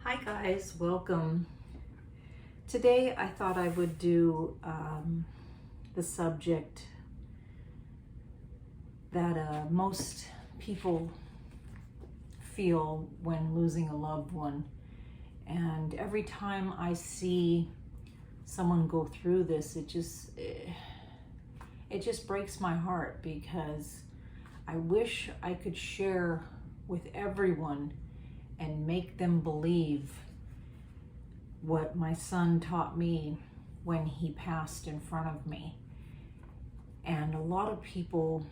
Hi guys, welcome. Today I thought I would do the subject that most people feel when losing a loved one. And every time I see someone go through this, it just breaks my heart, because I wish I could share with everyone and make them believe what my son taught me when he passed in front of me. And a lot of people,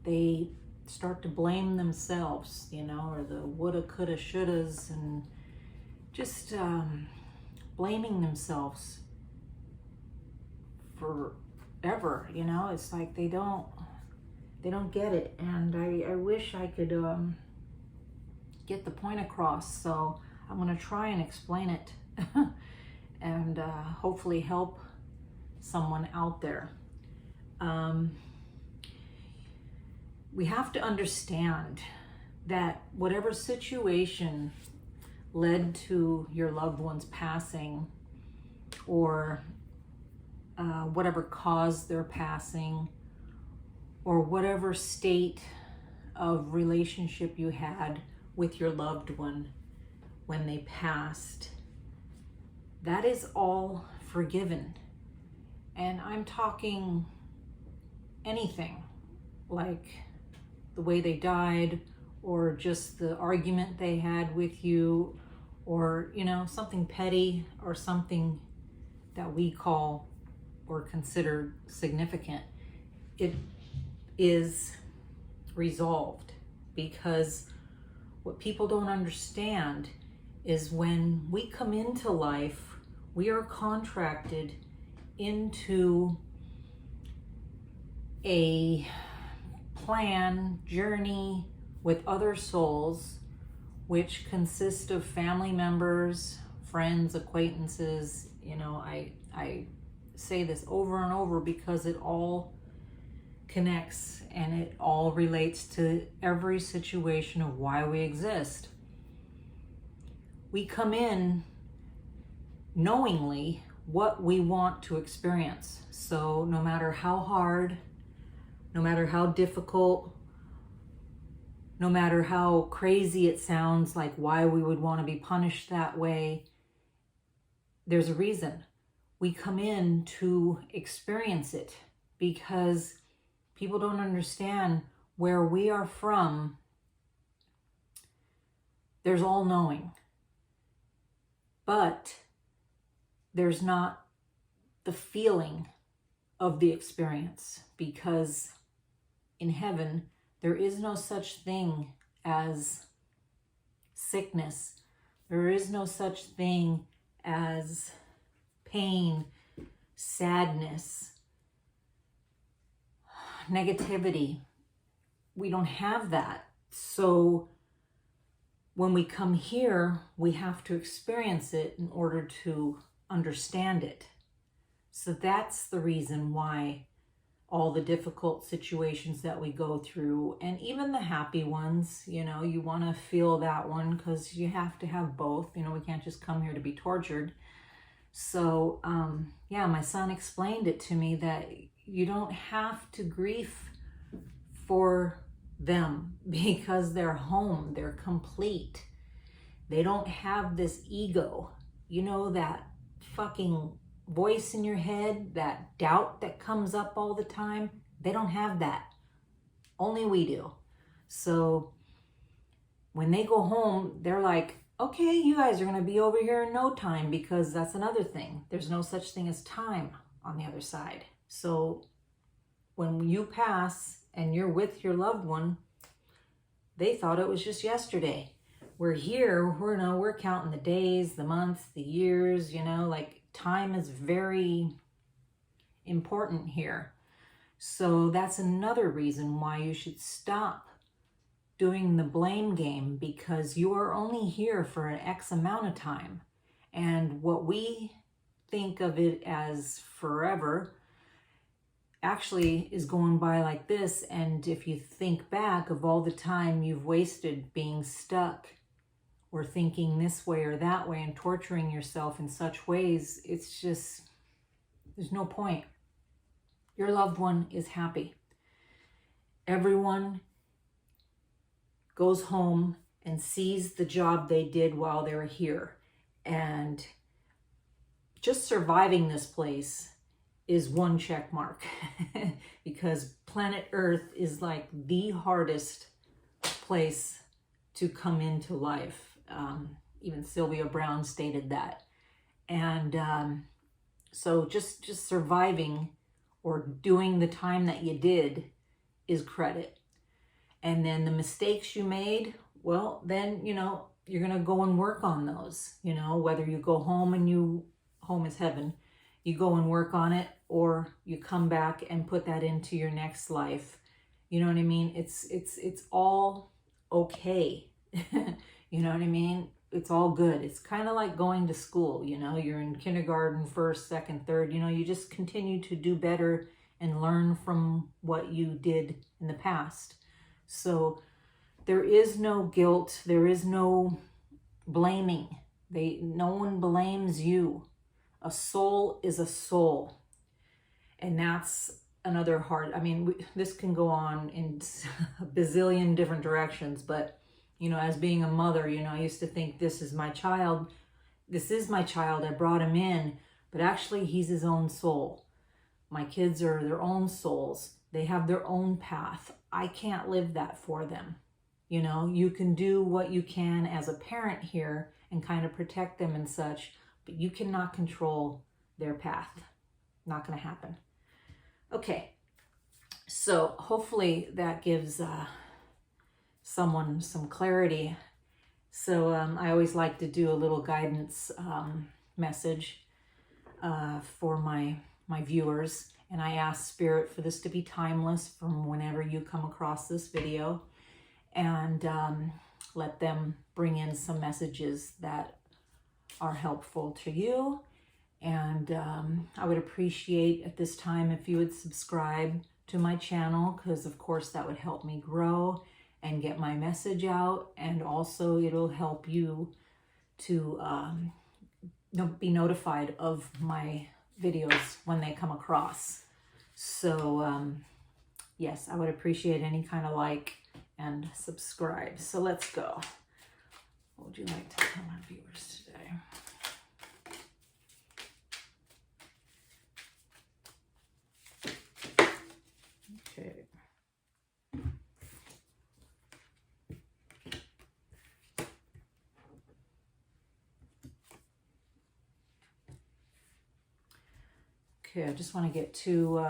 they start to blame themselves, or the woulda, coulda, shouldas, and just blaming themselves forever. It's like they don't get it. And I wish I could get the point across. So I'm going to try and explain it and hopefully help someone out there. We have to understand that whatever situation led to your loved one's passing, or whatever caused their passing, or whatever state of relationship you had with your loved one when they passed, that is all forgiven. And I'm talking anything, like the way they died, or just the argument they had with you, or something petty, or something that we call or consider significant. It is resolved, because what people don't understand is when we come into life, we are contracted into a journey with other souls, which consist of family members, friends, acquaintances. I say this over and over because it all connects and it all relates to every situation of why we exist. We come in knowingly what we want to experience. So no matter how hard, no matter how difficult, no matter how crazy it sounds, like why we would want to be punished that way, there's a reason. We come in to experience it, because people don't understand where we are from. There's all knowing, but there's not the feeling of the experience, because in heaven, there is no such thing as sickness. There is no such thing as pain, sadness, negativity. We don't have that. So when we come here, we have to experience it in order to understand it. So that's the reason why all the difficult situations that we go through, and even the happy ones, you want to feel that one, because you have to have both. We can't just come here to be tortured. So my son explained it to me that you don't have to grieve for them, because they're home, they're complete. They don't have this ego, that fucking voice in your head, that doubt that comes up all the time. They don't have that. Only we do. So when they go home, they're like, okay, you guys are going to be over here in no time, because that's another thing. There's no such thing as time on the other side. So when you pass and you're with your loved one, they thought it was just yesterday. We're here, we're counting the days, the months, the years, like time is very important here. So that's another reason why you should stop doing the blame game, because you are only here for an X amount of time. And what we think of it as forever actually is going by like this. And if you think back of all the time you've wasted being stuck or thinking this way or that way and torturing yourself in such ways, it's just, there's no point. Your loved one is happy. Everyone goes home and sees the job they did while they were here. And just surviving this place is one check mark because planet Earth is like the hardest place to come into life. Even Sylvia Browne stated that. And so just surviving or doing the time that you did is credit. And then the mistakes you made, well, then, you know, you're going to go and work on those, you know, whether you go home and home is heaven, you go and work on it, or you come back and put that into your next life. You know what I mean? It's all okay. You know what I mean? It's all good. It's kind of like going to school, you know, you're in kindergarten, first, second, third, you know, you just continue to do better and learn from what you did in the past. So there is no guilt. There is no blaming. No one blames you. A soul is a soul. And that's another hard, I mean, this can go on in a bazillion different directions, but you know, as being a mother, you know, I used to think this is my child. This is my child. I brought him in, but actually he's his own soul. My kids are their own souls. They have their own path. I can't live that for them. You know, you can do what you can as a parent here and kind of protect them and such, but you cannot control their path. Not going to happen. Okay. So hopefully that gives someone some clarity. So I always like to do a little guidance message for my viewers, and I ask Spirit for this to be timeless from whenever you come across this video, and let them bring in some messages that are helpful to you. And I would appreciate at this time if you would subscribe to my channel, because of course that would help me grow and get my message out, and also it'll help you to be notified of my videos when they come across. So yes, I would appreciate any kind of like and subscribe. So let's go. What would you like to tell my viewers today? Okay. Okay, I just want to get two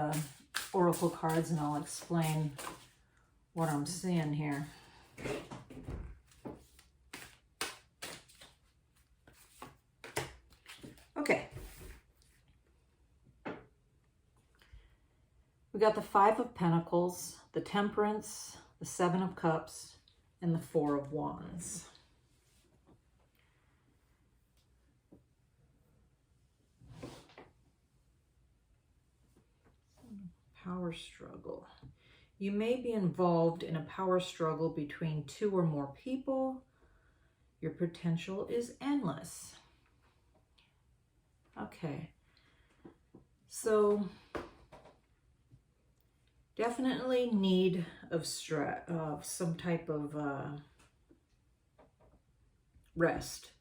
oracle cards and I'll explain what I'm seeing here. Okay. We got the Five of Pentacles, the Temperance, the Seven of Cups, and the Four of Wands. Power struggle. You may be involved in a power struggle between two or more people. Your potential is endless. Okay. So definitely need of stress, some type of rest.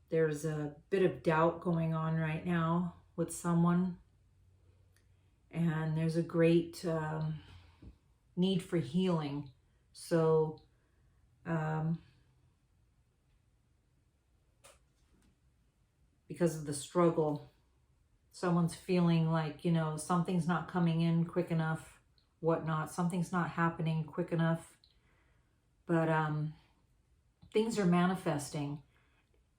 There's a bit of doubt going on right now with someone, and there's a great need for healing. So because of the struggle, someone's feeling like, you know, something's not coming in quick enough, whatnot, something's not happening quick enough, but things are manifesting,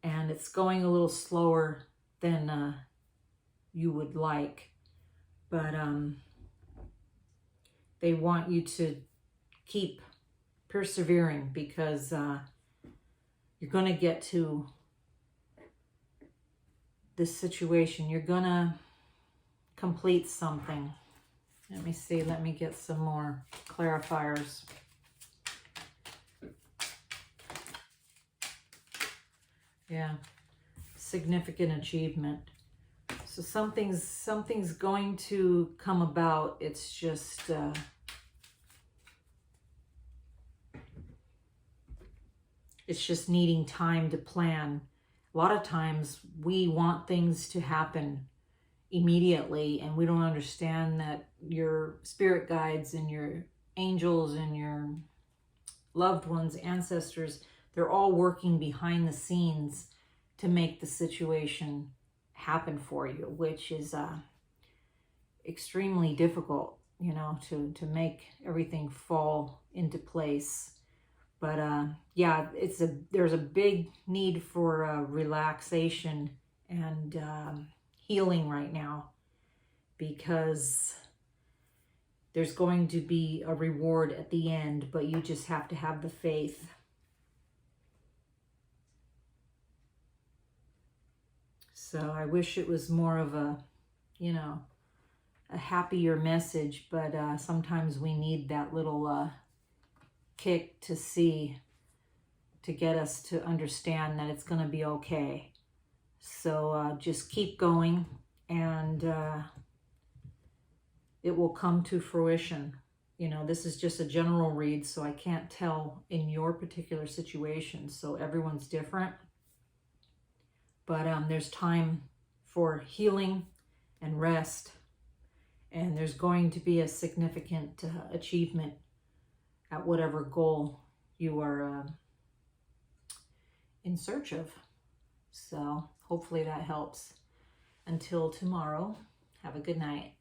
and it's going a little slower than you would like, but they want you to keep persevering, because you're going to get to this situation. You're going to complete something. Let me see. Let me get some more clarifiers. Yeah. Significant achievement. So something's going to come about. It's just needing time to plan. A lot of times we want things to happen immediately, and we don't understand that your spirit guides and your angels and your loved ones, ancestors, they're all working behind the scenes to make the situation happen for you, which is extremely difficult, you know, to make everything fall into place. But yeah, there's a big need for relaxation and healing right now, because there's going to be a reward at the end, but you just have to have the faith. So I wish it was more of a, you know, a happier message, but sometimes we need that little kick to get us to understand that it's going to be okay. So just keep going, and it will come to fruition. You know, this is just a general read, so I can't tell in your particular situation. So everyone's different. But there's time for healing and rest. And there's going to be a significant achievement at whatever goal you are in search of. So hopefully that helps. Until tomorrow, have a good night.